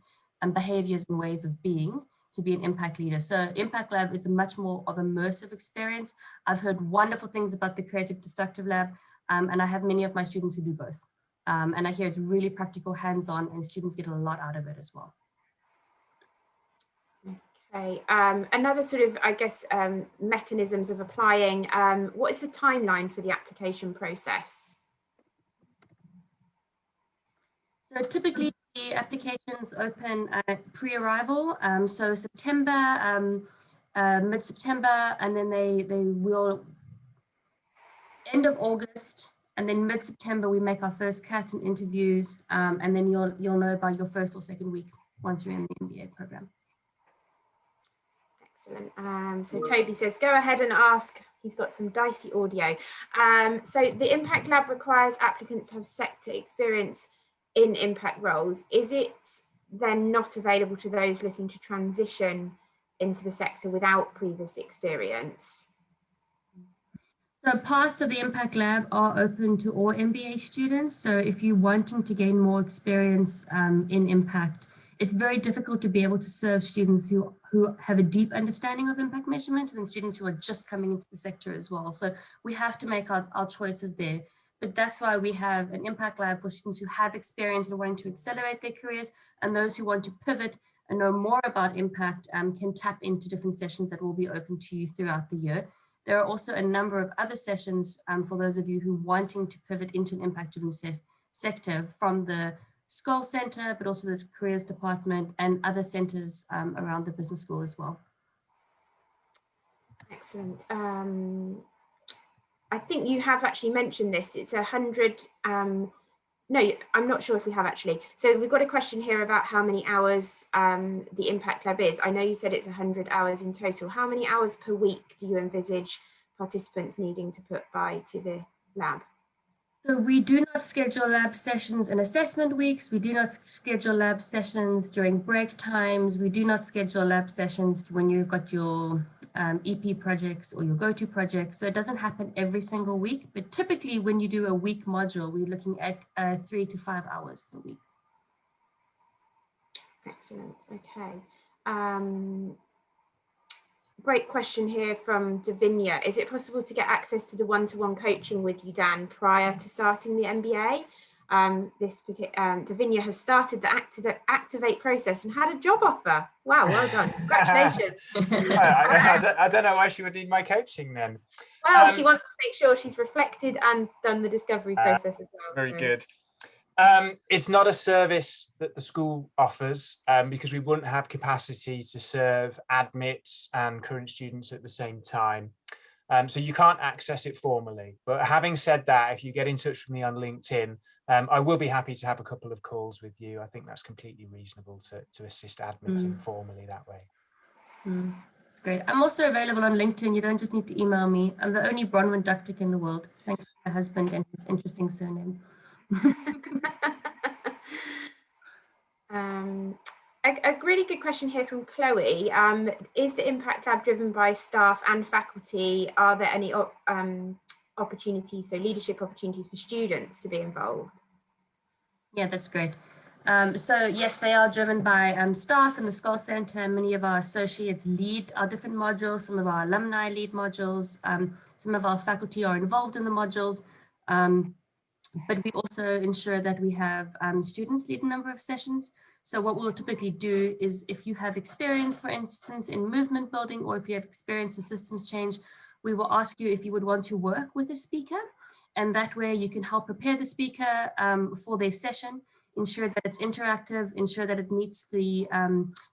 Speaker 2: behaviors and ways of being to be an impact leader. So Impact Lab is a much more of immersive experience. I've heard wonderful things about the Creative Destructive Lab, and I have many of my students who do both. And I hear it's really practical, hands-on, and students get a lot out of it as well.
Speaker 1: Okay, another sort of, I guess, mechanisms of applying. What is the timeline for the application process?
Speaker 2: So typically the applications open pre-arrival, so September, mid-September, and then they will end of August, and then mid-September we make our first cut and interviews, and then you'll know by your first or second week once you're in the MBA program.
Speaker 1: Excellent. So Toby says, go ahead and ask. He's got some dicey audio. So the Impact Lab requires applicants to have sector experience in impact roles. Is it then not available to those looking to transition into the sector without previous experience?
Speaker 2: So parts of the Impact Lab are open to all MBA students. So if you're wanting to gain more experience in impact, it's very difficult to be able to serve students who have a deep understanding of impact measurement and students who are just coming into the sector as well. So we have to make our choices there. But that's why we have an Impact Lab for students who have experience and wanting to accelerate their careers, and those who want to pivot and know more about impact can tap into different sessions that will be open to you throughout the year. There are also a number of other sessions for those of you who are wanting to pivot into an impact-driven sector from the Skull Center, but also the Careers Department and other centers around the business school as well.
Speaker 1: Excellent. I think you have actually mentioned this. It's 100. No, I'm not sure if we have actually. So we've got a question here about how many hours the Impact Lab is. I know you said it's 100 hours in total. How many hours per week do you envisage participants needing to put by to the lab?
Speaker 2: So we do not schedule lab sessions in assessment weeks. We do not schedule lab sessions during break times. We do not schedule lab sessions when you've got your EP projects or your go-to projects. So it doesn't happen every single week, but typically when you do a week module, we're looking at 3 to 5 hours per week.
Speaker 1: Excellent. Okay. Great question here from Davinia. Is it possible to get access to the one-to-one coaching with you, Dan, prior to starting the MBA? Davinia has started the activate process and had a job offer. Wow, well done. Congratulations.
Speaker 3: I don't know why she would need my coaching then.
Speaker 1: Well, she wants to make sure she's reflected and done the discovery process as well.
Speaker 3: Very good. It's not a service that the school offers because we wouldn't have capacity to serve admits and current students at the same time. So you can't access it formally. But having said that, if you get in touch with me on LinkedIn, I will be happy to have a couple of calls with you. I think that's completely reasonable to assist admits informally that way.
Speaker 2: That's great. I'm also available on LinkedIn. You don't just need to email me. I'm the only Bronwyn Dugtig in the world. Thanks to my husband and his interesting surname.
Speaker 1: A really good question here from Chloe. Is the Impact Lab driven by staff and faculty? Are there any opportunities, so leadership opportunities for students to be involved?
Speaker 2: Yeah, that's great. So yes, they are driven by staff in the Skull Centre. Many of our associates lead our different modules. Some of our alumni lead modules. Some of our faculty are involved in the modules. But we also ensure that we have students lead a number of sessions. So what we'll typically do is if you have experience, for instance, in movement building, or if you have experience in systems change, we will ask you if you would want to work with a speaker. And that way you can help prepare the speaker for their session, ensure that it's interactive, ensure that it meets the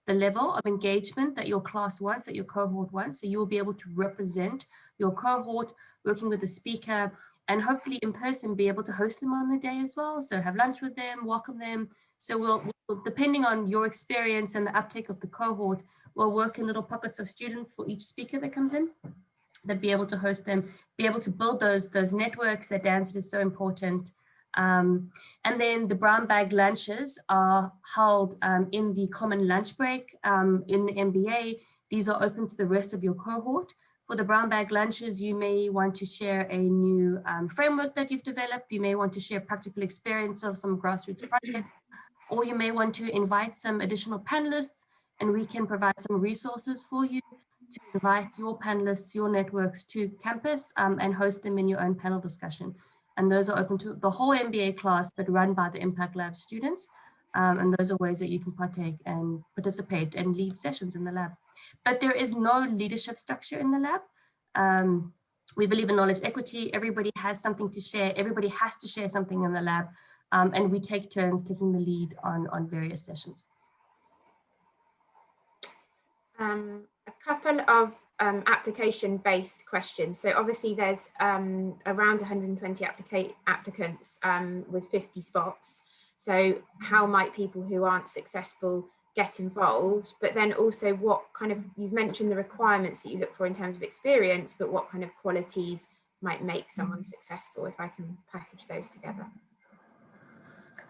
Speaker 2: level of engagement that your class wants, that your cohort wants. So you'll be able to represent your cohort working with the speaker, and hopefully in person be able to host them on the day as well. So have lunch with them, welcome them. So we'll depending on your experience and the uptake of the cohort, we'll work in little pockets of students for each speaker that comes in, that be able to host them, be able to build those networks that Dan said is so important. And then the brown bag lunches are held in the common lunch break in the MBA. These are open to the rest of your cohort. For the brown bag lunches, you may want to share a new framework that you've developed. You may want to share practical experience of some grassroots project, or you may want to invite some additional panelists, and we can provide some resources for you to invite your panelists, your networks to campus and host them in your own panel discussion. And those are open to the whole MBA class, but run by the Impact Lab students. And those are ways that you can partake and participate and lead sessions in the lab. But there is no leadership structure in the lab. We believe in knowledge equity. Everybody has something to share. Everybody has to share something in the lab. And we take turns taking the lead on various sessions.
Speaker 1: A couple of application-based questions. So obviously there's around 120 applicants with 50 spots. So how might people who aren't successful get involved? But then also what kind of, you've mentioned the requirements that you look for in terms of experience, but what kind of qualities might make someone successful, if I can package those together?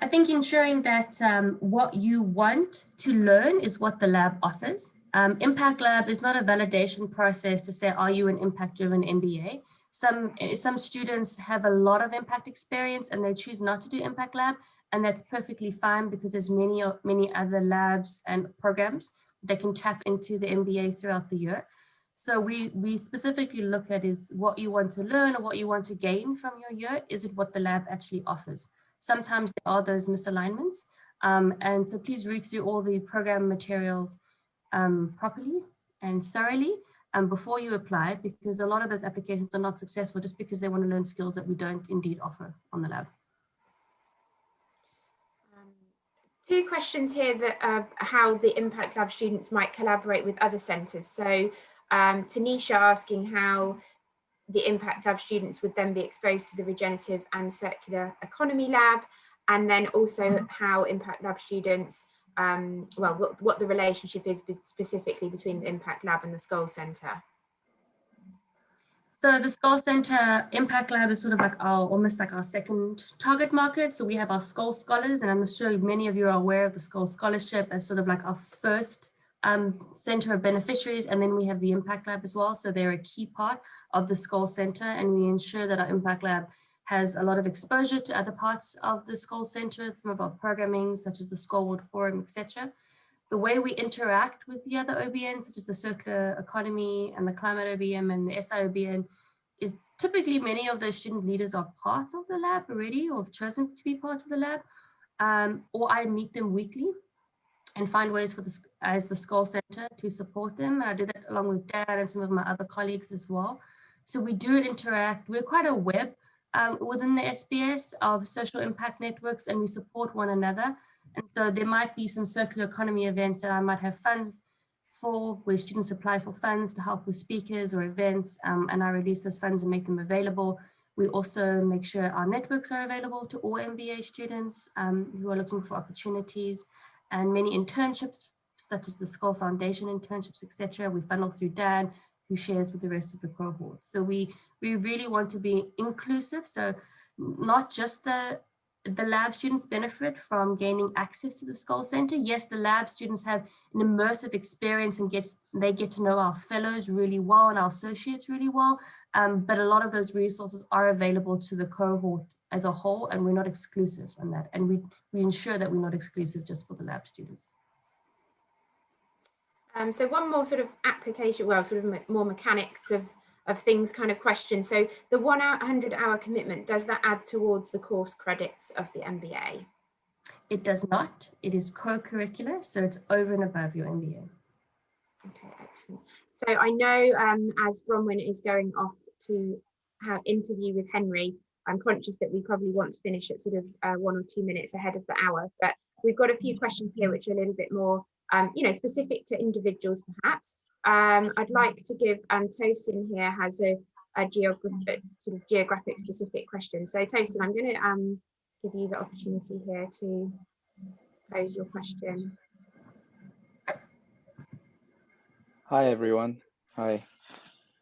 Speaker 2: I think ensuring that what you want to learn is what the lab offers. Impact Lab is not a validation process to say, are you an impact-driven MBA? Some students have a lot of impact experience and they choose not to do Impact Lab, and that's perfectly fine because there's many other labs and programs that can tap into the MBA throughout the year. So we specifically look at is what you want to learn or what you want to gain from your year. Is it what the lab actually offers? Sometimes there are those misalignments. And so please read through all the program materials properly and thoroughly before you apply, because a lot of those applications are not successful just because they want to learn skills that we don't indeed offer on the lab.
Speaker 1: Two questions here that how the Impact Lab students might collaborate with other centres. So Tanisha asking how the Impact Lab students would then be exposed to the Regenerative and Circular Economy Lab, and then also how Impact Lab students, what the relationship is specifically between the Impact Lab and the Skull Centre.
Speaker 2: So the Skull Centre Impact Lab is sort of like almost like our second target market. So we have our Skull Scholars, and I'm sure many of you are aware of the Skull Scholarship as sort of like our first centre of beneficiaries, and then we have the Impact Lab as well. So they're a key part of the Skull Centre, and we ensure that our Impact Lab has a lot of exposure to other parts of the Skull Centre, some of our programming, such as the Skull World Forum, etc. the way we interact with the other OBNs, such as the circular economy and the climate OBM and the SI OBN, is typically many of those student leaders are part of the lab already or have chosen to be part of the lab, or I meet them weekly and find ways for this as the Skull Center to support them. And I do that along with Dan and some of my other colleagues as well. So we do interact. We're quite a web within the SBS of social impact networks, and we support one another. And so there might be some circular economy events that I might have funds for, where students apply for funds to help with speakers or events, and I release those funds and make them available. We also make sure our networks are available to all MBA students who are looking for opportunities, and many internships, such as the Skull Foundation internships, etc. We funnel through Dan, who shares with the rest of the cohort. So we really want to be inclusive. So not just the lab students benefit from gaining access to the Skull Center. Yes, the lab students have an immersive experience and they get to know our fellows really well and our associates really well. But a lot of those resources are available to the cohort as a whole, and we're not exclusive on that. And we ensure that we're not exclusive just for the lab students.
Speaker 1: So one more sort of application, well, sort of more mechanics of things kind of question. So the 100-hour commitment, does that add towards the course credits of the MBA?
Speaker 2: It does not. It is co-curricular, so it's over and above your MBA.
Speaker 1: Okay, excellent. So I know as Bronwyn is going off to have interview with Henry, I'm conscious that we probably want to finish at sort of 1 or 2 minutes ahead of the hour, but we've got a few questions here which are a little bit more specific to individuals perhaps. I'd like to give Tosin here has a sort of geographic specific question. So Tosin, I'm going to give you the opportunity here to pose your question.
Speaker 6: Hi everyone. Hi.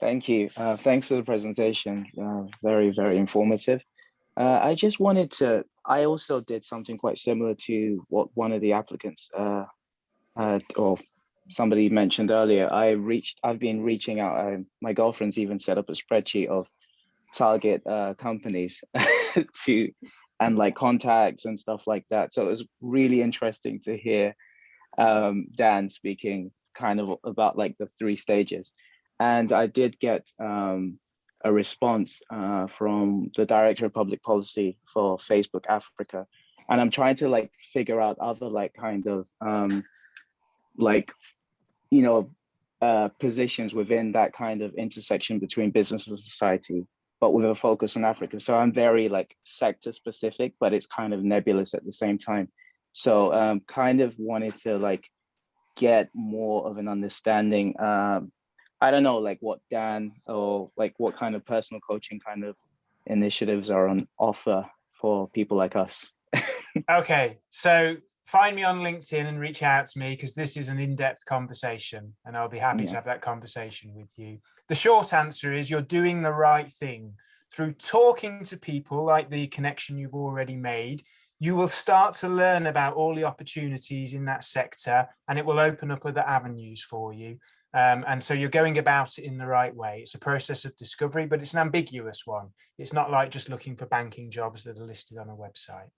Speaker 6: Thank you. Thanks for the presentation. Very, very informative. I just wanted to, I also did something quite similar to what one of the applicants or somebody mentioned earlier. I've been reaching out. My girlfriend's even set up a spreadsheet of target companies and like contacts and stuff like that. So it was really interesting to hear Dan speaking kind of about like the 3 stages. And I did get a response from the Director of Public Policy for Facebook Africa. And I'm trying to like figure out other like kind of positions within that kind of intersection between business and society, but with a focus on Africa. So I'm very like sector specific, but it's kind of nebulous at the same time. So kind of wanted to like get more of an understanding. I don't know, like what Dan or like what kind of personal coaching kind of initiatives are on offer for people like us.
Speaker 3: Okay, so find me on LinkedIn and reach out to me, because this is an in-depth conversation and I'll be happy to have that conversation with you. The short answer is you're doing the right thing. Through talking to people like the connection you've already made, you will start to learn about all the opportunities in that sector, and it will open up other avenues for you. And so you're going about it in the right way. It's a process of discovery, but it's an ambiguous one. It's not like just looking for banking jobs that are listed on a website.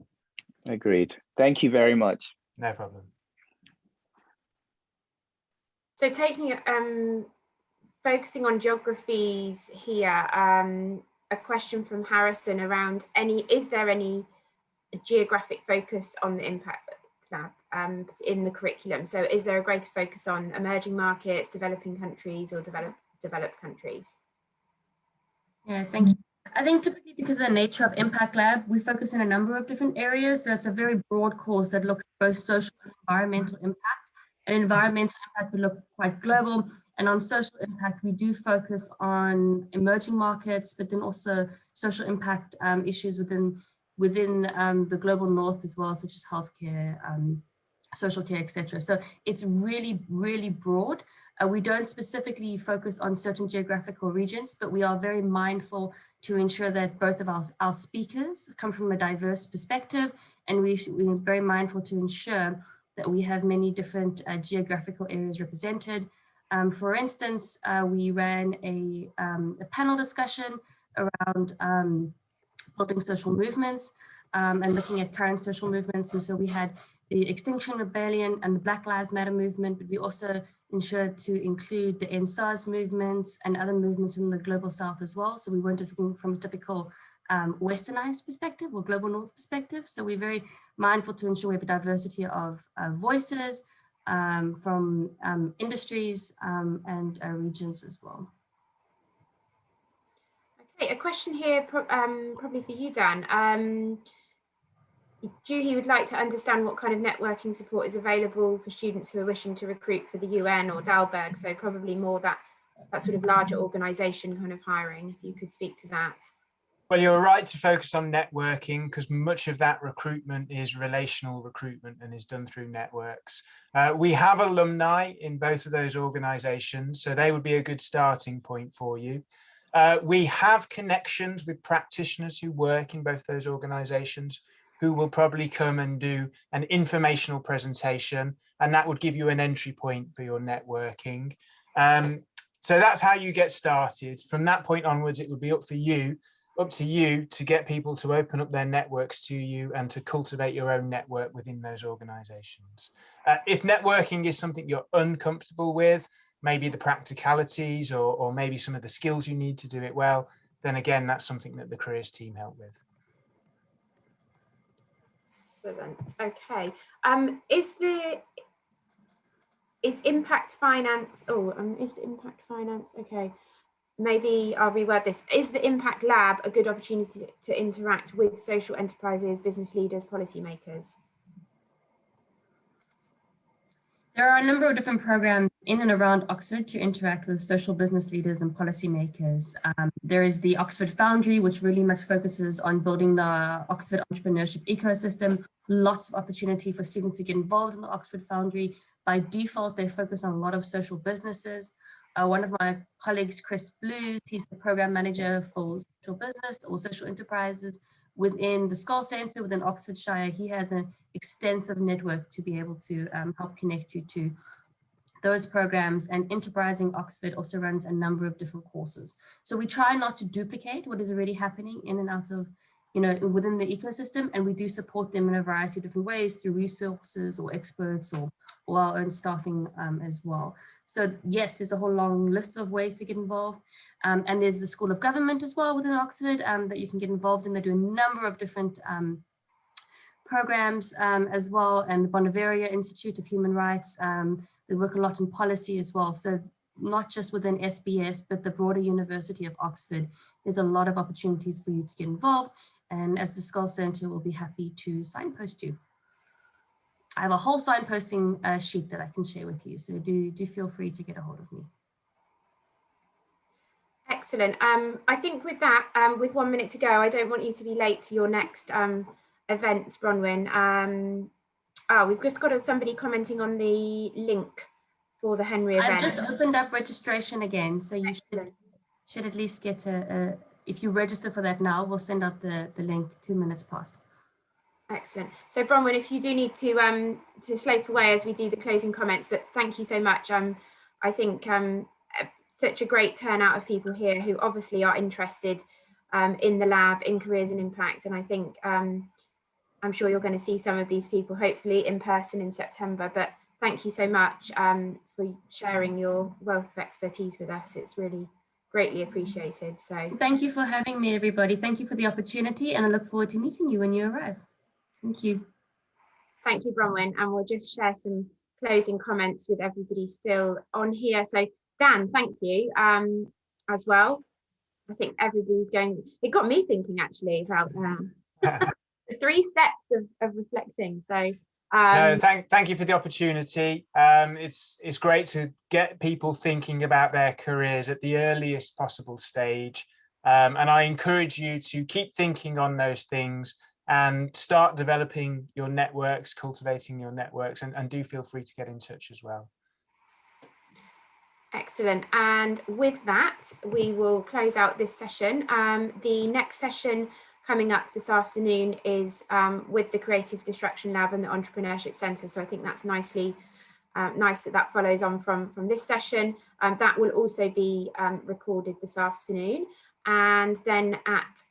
Speaker 6: Agreed. Thank you very much.
Speaker 3: No problem.
Speaker 1: So taking focusing on geographies here, a question from Harrison around is there any geographic focus on the Impact Lab in the curriculum? So is there a greater focus on emerging markets, developing countries, or developed countries?
Speaker 2: Yeah, thank you. I think typically because of the nature of Impact Lab, we focus in a number of different areas. So it's a very broad course that looks at both social and environmental impact. And environmental impact would look quite global. And on social impact, we do focus on emerging markets, but then also social impact issues within the global north as well, such as healthcare, social care, etc. So it's really, really broad. We don't specifically focus on certain geographical regions, but we are very mindful to ensure that both of our speakers come from a diverse perspective, and we're very mindful to ensure that we have many different geographical areas represented. For instance, we ran a panel discussion around building social movements and looking at current social movements. And so we had the Extinction Rebellion and the Black Lives Matter movement, but we also ensured to include the NSAS movements and other movements from the Global South as well. So we weren't just looking from a typical Westernized perspective or Global North perspective. So we're very mindful to ensure we have a diversity of voices from industries and regions as well.
Speaker 1: Okay, a question here probably for you, Dan. Juhi would like to understand what kind of networking support is available for students who are wishing to recruit for the UN or Dalberg, so probably more that sort of larger organisation kind of hiring, if you could speak to that.
Speaker 3: Well, you're right to focus on networking because much of that recruitment is relational recruitment and is done through networks. We have alumni in both of those organisations, so they would be a good starting point for you. We have connections with practitioners who work in both those organisations who will probably come and do an informational presentation, and that would give you an entry point for your networking. So that's how you get started. From that point onwards, it would be up to you to get people to open up their networks to you and to cultivate your own network within those organizations. If networking is something you're uncomfortable with, maybe the practicalities or maybe some of the skills you need to do it well, then again, that's something that the careers team help with.
Speaker 1: Excellent. Okay. Is impact finance? Is the impact finance? Okay. Maybe I'll reword this. Is the Impact Lab a good opportunity to interact with social enterprises, business leaders, policymakers?
Speaker 2: There are a number of different programs in and around Oxford to interact with social business leaders and policymakers. There is the Oxford Foundry, which really much focuses on building the Oxford entrepreneurship ecosystem. Lots of opportunity for students to get involved in the Oxford Foundry. By default, they focus on a lot of social businesses. One of my colleagues, Chris Blues, he's the program manager for social business or social enterprises within the Skull Centre within Oxfordshire. He has an extensive network to be able to help connect you to those programs, and Enterprising Oxford also runs a number of different courses. So we try not to duplicate what is already happening in and out of, within the ecosystem, and we do support them in a variety of different ways through resources or experts or our own staffing as well. So yes, there's a whole long list of ways to get involved. And there's the School of Government as well within Oxford that you can get involved in. They do a number of different programs as well, and the Bonavera Institute of Human Rights. They work a lot in policy as well. So not just within SBS, but the broader University of Oxford, there's a lot of opportunities for you to get involved. And as the Skull Centre, we'll be happy to signpost you. I have a whole signposting sheet that I can share with you. So do feel free to get a hold of me.
Speaker 1: Excellent. I think with that, with 1 minute to go, I don't want you to be late to your next event, Bronwyn. We've just got somebody commenting on the link for the Henry event.
Speaker 2: I've just opened up registration again, so you should at least get if you register for that now, we'll send out the link 2 minutes past.
Speaker 1: Excellent. So Bronwyn, if you do need to slope away as we do the closing comments, but thank you so much. I think such a great turnout of people here who obviously are interested in the lab, in careers and impact. And I think I'm sure you're going to see some of these people hopefully in person in September. But thank you so much for sharing your wealth of expertise with us. It's really greatly appreciated. So
Speaker 2: thank you for having me, everybody. Thank you for the opportunity, and I look forward to meeting you when you arrive. Thank you.
Speaker 1: Thank you, Bronwyn. And we'll just share some closing comments with everybody still on here. So Dan, thank you as well. I think everybody's going, it got me thinking actually about the 3 steps of reflecting. So
Speaker 3: no, thank you for the opportunity. It's great to get people thinking about their careers at the earliest possible stage. And I encourage you to keep thinking on those things and start developing your networks, cultivating your networks, and do feel free to get in touch as well.
Speaker 1: Excellent. And with that, we will close out this session. The next session coming up this afternoon is with the Creative Distraction Lab and the Entrepreneurship Centre. So I think that's nice that follows on from this session. That will also be recorded this afternoon. And then at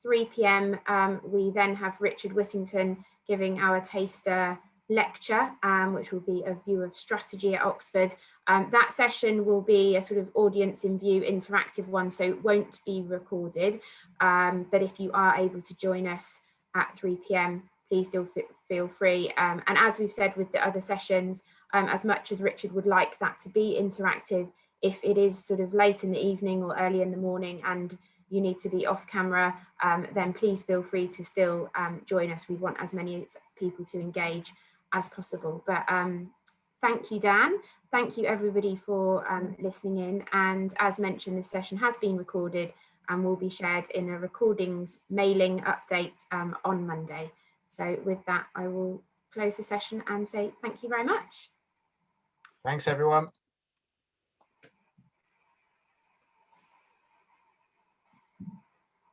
Speaker 1: 3 p.m, we then have Richard Whittington giving our taster lecture, which will be a view of strategy at Oxford. That session will be a sort of audience in view interactive one, so it won't be recorded. But if you are able to join us at 3 p.m, please still feel free. And as we've said with the other sessions, as much as Richard would like that to be interactive, if it is sort of late in the evening or early in the morning and you need to be off camera, then please feel free to still join us. We want as many people to engage as possible. But thank you, Dan. Thank you everybody for listening in. And as mentioned, this session has been recorded and will be shared in a recordings mailing update on Monday. So with that, I will close the session and say thank you very much.
Speaker 3: Thanks, everyone.